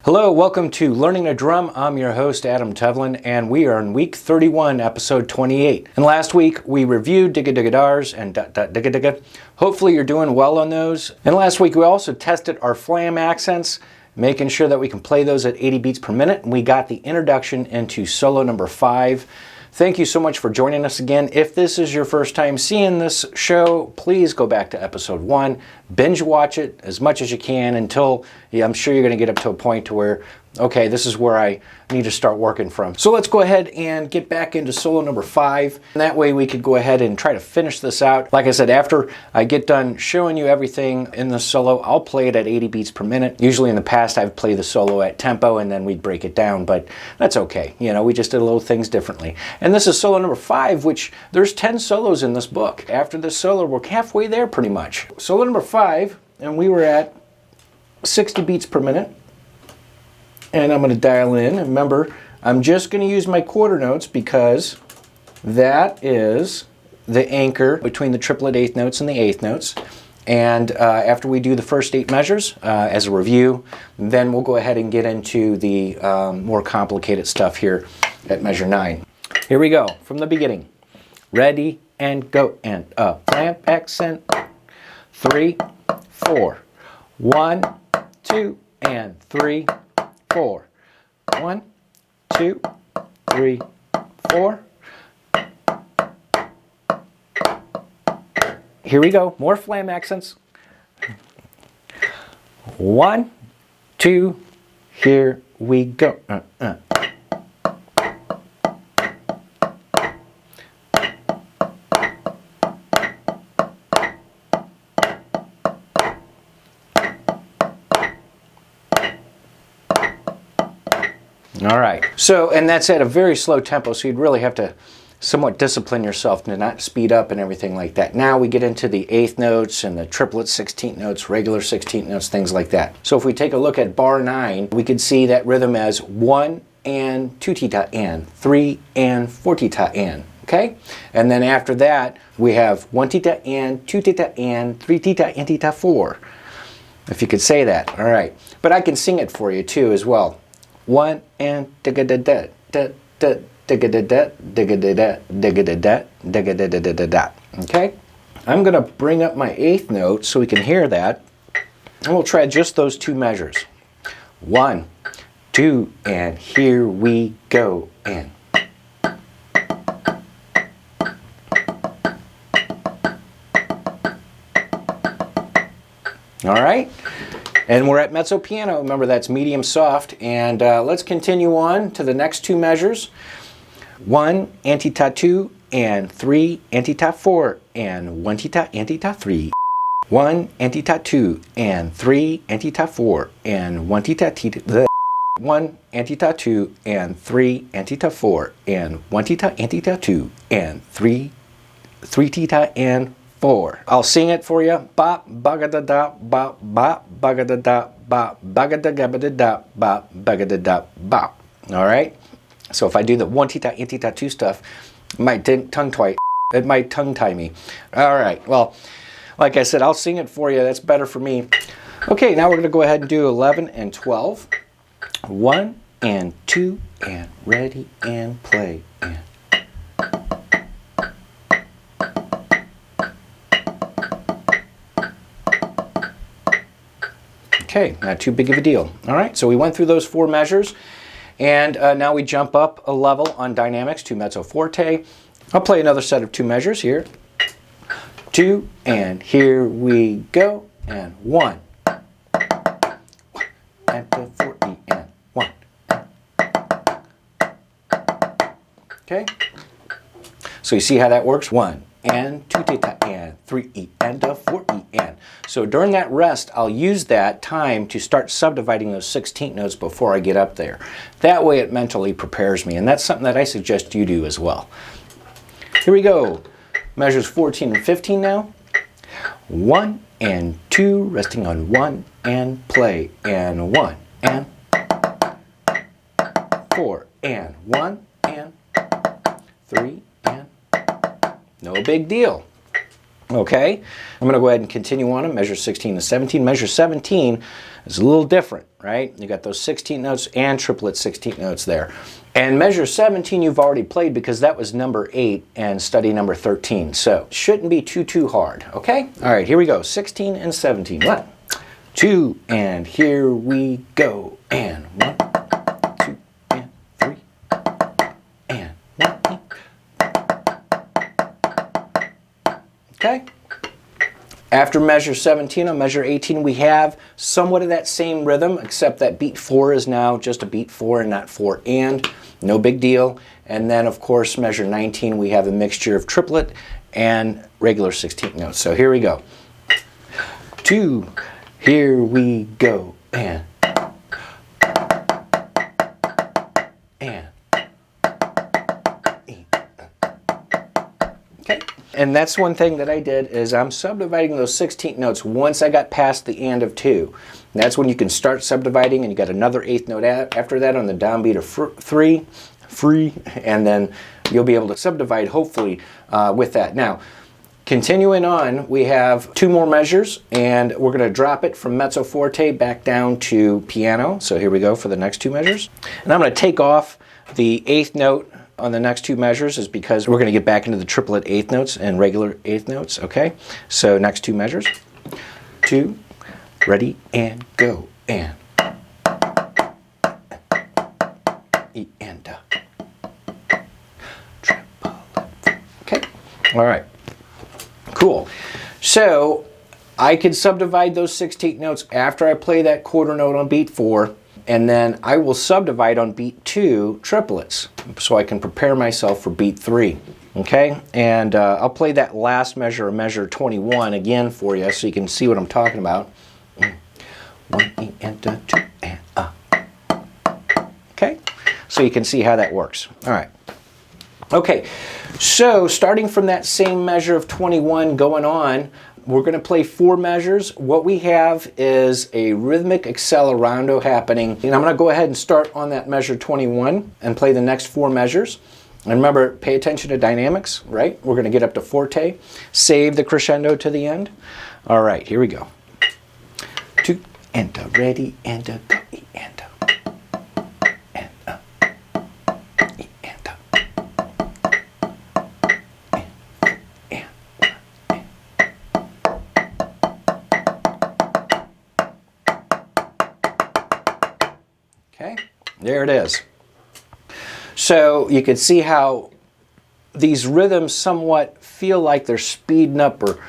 Hello, welcome to Learning to Drum. I'm your host, Adam Tevlin, and we are in week 31, episode 28. And last week, we reviewed digga digga dars and dot dot digga digga. Hopefully you're doing well on those. And last week, we also tested our flam accents, making sure that we can play those at 80 beats per minute. And we got the introduction into solo number 5. Thank you so much for joining us again. If this is your first time seeing this show, please go back to episode 1, binge watch it as much as you can until, I'm sure you're going to get up to a point to where, okay, this is where I need to start working from. So let's go ahead and get back into solo number 5. And that way we could go ahead and try to finish this out. Like I said, after I get done showing you everything in the solo, I'll play it at 80 beats per minute. Usually in the past, I've played the solo at tempo and then we'd break it down, but that's okay. You know, we just did little things differently. And this is solo number 5, which there's 10 solos in this book. After this solo, we're halfway there pretty much. Solo number 5, and we were at 60 beats per minute. And I'm going to dial in. Remember, I'm just going to use my quarter notes because that is the anchor between the triplet eighth notes and the eighth notes. And after we do the first 8 measures as a review, then we'll go ahead and get into the more complicated stuff here at measure 9. Here we go from the beginning. Ready and go, and a flam accent. 3, 4. 1, 2, and 3, 4. 1, 2, 3, 4. Here we go. More flam accents. 1, 2. Here we go. All right, so, and that's at a very slow tempo, so you'd really have to somewhat discipline yourself to not speed up and everything like that. Now we get into the eighth notes and the triplet 16th notes, regular 16th notes, things like that. So if we take a look at bar 9, we could see that rhythm as 1 and 2 tita and, 3 and 4 tita and, okay? And then after that, we have 1 tita and, 2 tita and, 3 tita and tita 4. If you could say that, all right. But I can sing it for you too as well. 1 and digga da da da da digga da da digga da da digga da da digga da da da da da. Okay? I'm going to bring up my eighth note so we can hear that. And we'll try just those 2 measures. 1, 2, and here we go. And all right? And we're at mezzo piano. Remember, that's medium soft. And let's continue on to the next 2 measures. 1 antita 2 and 3 antita 4 and 1 tita antita 3. 1 antita 2 and 3 antita 4 and 1 tita tita 1 antita 2 and 3 antita 4 and 1 tita antita 2 and 3 tita and 4. I'll sing it for you. Bop, bagada da, bop, bop, bagada da, bop, bagada gabada da, bop, bagada da, bop. All right? So if I do the 1 tita and tita 2 stuff, it might tongue tie me. All right. Well, like I said, I'll sing it for you. That's better for me. Okay, now we're going to go ahead and do 11 and 12. 1 and 2 and ready and play. And okay, not too big of a deal. All right, so we went through those 4 measures, and now we jump up a level on dynamics to mezzo forte. I'll play another set of 2 measures here. 2, and here we go, and 1. And 2, 4, E, and 1. Okay, so you see how that works? 1 and 2 tita and 3 E and 4 E and. So during that rest, I'll use that time to start subdividing those 16th notes before I get up there. That way it mentally prepares me, and that's something that I suggest you do as well. Here we go. Measures 14 and 15 now. 1 and 2, resting on 1 and play, and 1 and 4 and 1 and 3 and no big deal. Okay, I'm going to go ahead and continue on and measure 16 to 17. Measure 17 is a little different, right? You got those 16 notes and triplet 16 notes there. And measure 17 you've already played because that was number 8 and study number 13. So it shouldn't be too hard, okay? All right, here we go. 16 and 17. 1, 2, and here we go. And 1, 2, and 3, and 1. Okay? After measure 17 on measure 18, we have somewhat of that same rhythm, except that beat 4 is now just a beat 4 and not 4 and. No big deal. And then, of course, measure 19, we have a mixture of triplet and regular 16th notes. So here we go. 2, here we go, and. Okay. And that's one thing that I did is I'm subdividing those 16th notes once I got past the and of 2. And that's when you can start subdividing, and you got another 8th note after that on the downbeat of 3, free, and then you'll be able to subdivide hopefully with that. Now, continuing on, we have 2 more measures, and we're going to drop it from mezzo forte back down to piano. So here we go for the next 2 measures. And I'm going to take off the 8th note on the next 2 measures is because we're going to get back into the triplet 8th notes and regular 8th notes, okay? So next 2 measures. 2, ready, and go, and. E and triplet. Okay, all right, cool. So I could subdivide those 16th notes after I play that quarter note on beat 4, and then I will subdivide on beat 2 triplets so I can prepare myself for beat 3. Okay, and I'll play that last measure, measure 21, again for you so you can see what I'm talking about. 1 E and 2 and okay, so you can see how that works. All right. Okay, so starting from that same measure of 21 going on, we're going to play 4 measures. What we have is a rhythmic accelerando happening. And I'm going to go ahead and start on that measure 21 and play the next 4 measures. And remember, pay attention to dynamics, right? We're going to get up to forte, save the crescendo to the end. All right, here we go. 2 and ready and go, E and okay, there it is. So you can see how these rhythms somewhat feel like they're speeding up or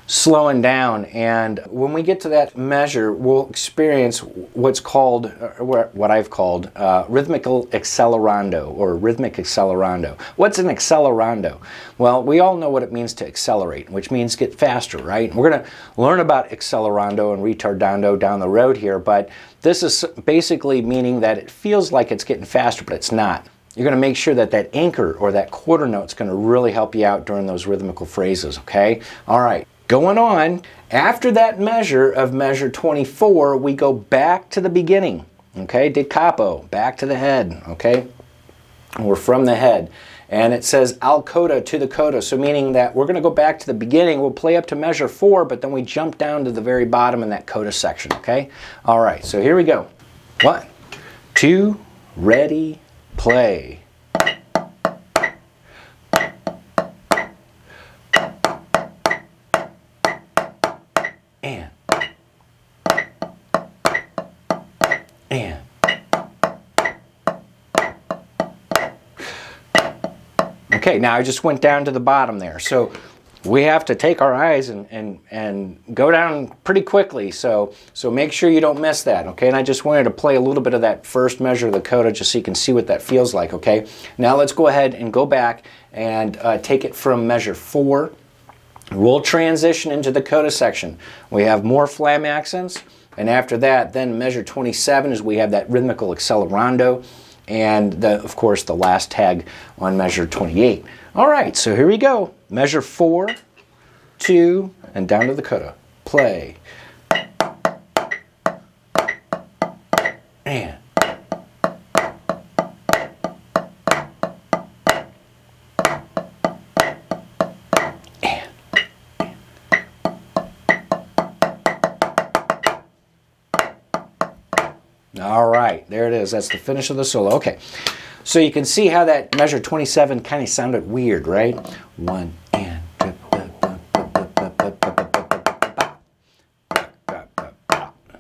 slowing down, and when we get to that measure, we'll experience what's called, what I've called, Rhythmical Accelerando or Rhythmic Accelerando. What's an accelerando? Well, we all know what it means to accelerate, which means get faster, right? We're going to learn about accelerando and ritardando down the road here, but this is basically meaning that it feels like it's getting faster, but it's not. You're going to make sure that that anchor or that quarter note is going to really help you out during those rhythmical phrases, okay? All right. Going on, after that measure of measure 24, we go back to the beginning, okay? Da capo, back to the head, okay? And we're from the head. And it says al coda to the coda, so meaning that we're going to go back to the beginning. We'll play up to measure 4, but then we jump down to the very bottom in that coda section, okay? All right, so here we go. 1, 2, ready, play. Okay, now I just went down to the bottom there. So we have to take our eyes and go down pretty quickly. So make sure you don't miss that, okay? And I just wanted to play a little bit of that first measure of the coda just so you can see what that feels like, okay? Now let's go ahead and go back and take it from measure 4. We'll transition into the coda section. We have more flam accents, and after that, then measure 27 is we have that rhythmical accelerando, and of course the last tag on measure 28. All right, so here we go. Measure 4, 2, and down to the coda. Play. And. All right, there it is. That's the finish of the solo. Okay, so you can see how that measure 27 kind of sounded weird, right? 1 and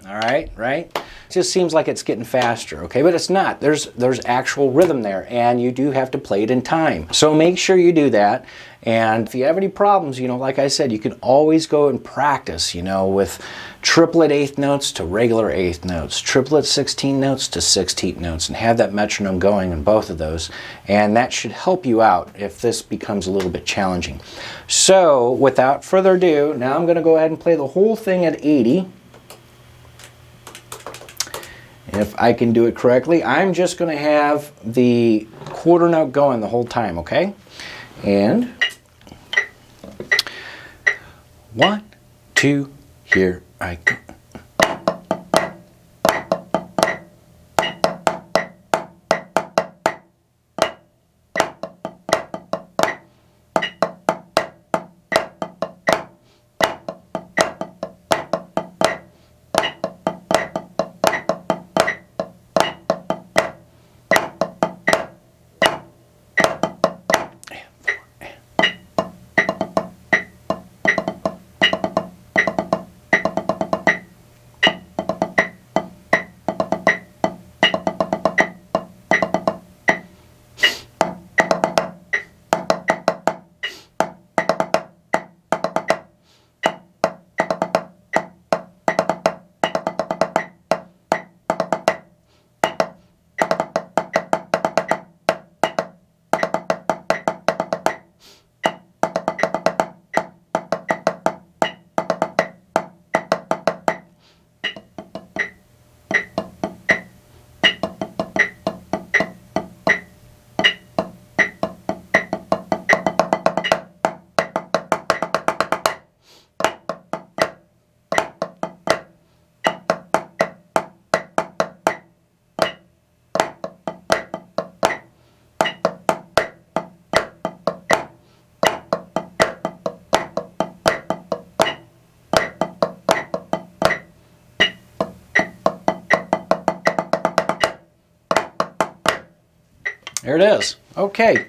all right, right? It just seems like it's getting faster, okay? But it's not. There's actual rhythm there, and you do have to play it in time. So make sure you do that. And if you have any problems, you know, like I said, you can always go and practice, you know, with triplet eighth notes to regular eighth notes, triplet 16 notes to 16th notes, and have that metronome going in both of those. And that should help you out if this becomes a little bit challenging. So without further ado, now I'm going to go ahead and play the whole thing at 80. If I can do it correctly, I'm just going to have the quarter note going the whole time, okay? And 1, 2, here I go. There it is. Okay.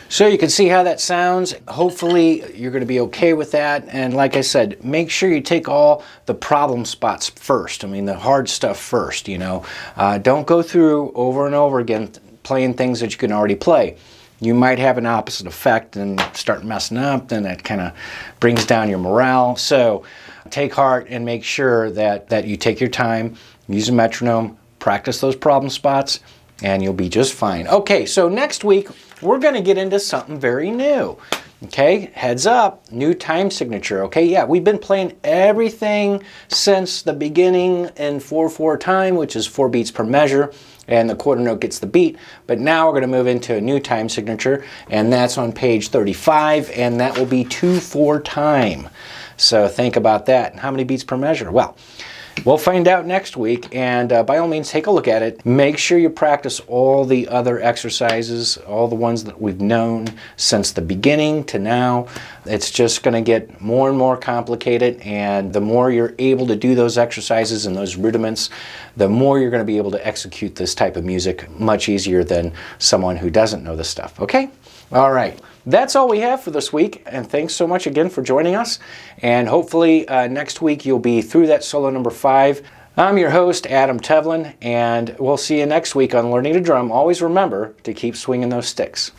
So you can see how that sounds. Hopefully you're going to be okay with that. And like I said, make sure you take all the problem spots first. I mean, the hard stuff first, you know. Don't go through over and over again playing things that you can already play. You might have an opposite effect and start messing up, then that kind of brings down your morale. So take heart and make sure that you take your time, use a metronome, practice those problem spots, and you'll be just fine. Okay, so next week, we're gonna get into something very new. Okay, heads up, new time signature. Okay, yeah, we've been playing everything since the beginning in 4/4 time, which is 4 beats per measure, and the quarter note gets the beat. But now we're gonna move into a new time signature, and that's on page 35, and that will be 2/4 time. So think about that. And how many beats per measure? Well, we'll find out next week, and by all means, take a look at it. Make sure you practice all the other exercises, all the ones that we've known since the beginning to now. It's just going to get more and more complicated, and the more you're able to do those exercises and those rudiments, the more you're going to be able to execute this type of music much easier than someone who doesn't know this stuff, okay? All right. That's all we have for this week, and thanks so much again for joining us. And hopefully next week you'll be through that solo number 5. I'm your host, Adam Tevlin, and we'll see you next week on Learning to Drum. Always remember to keep swinging those sticks.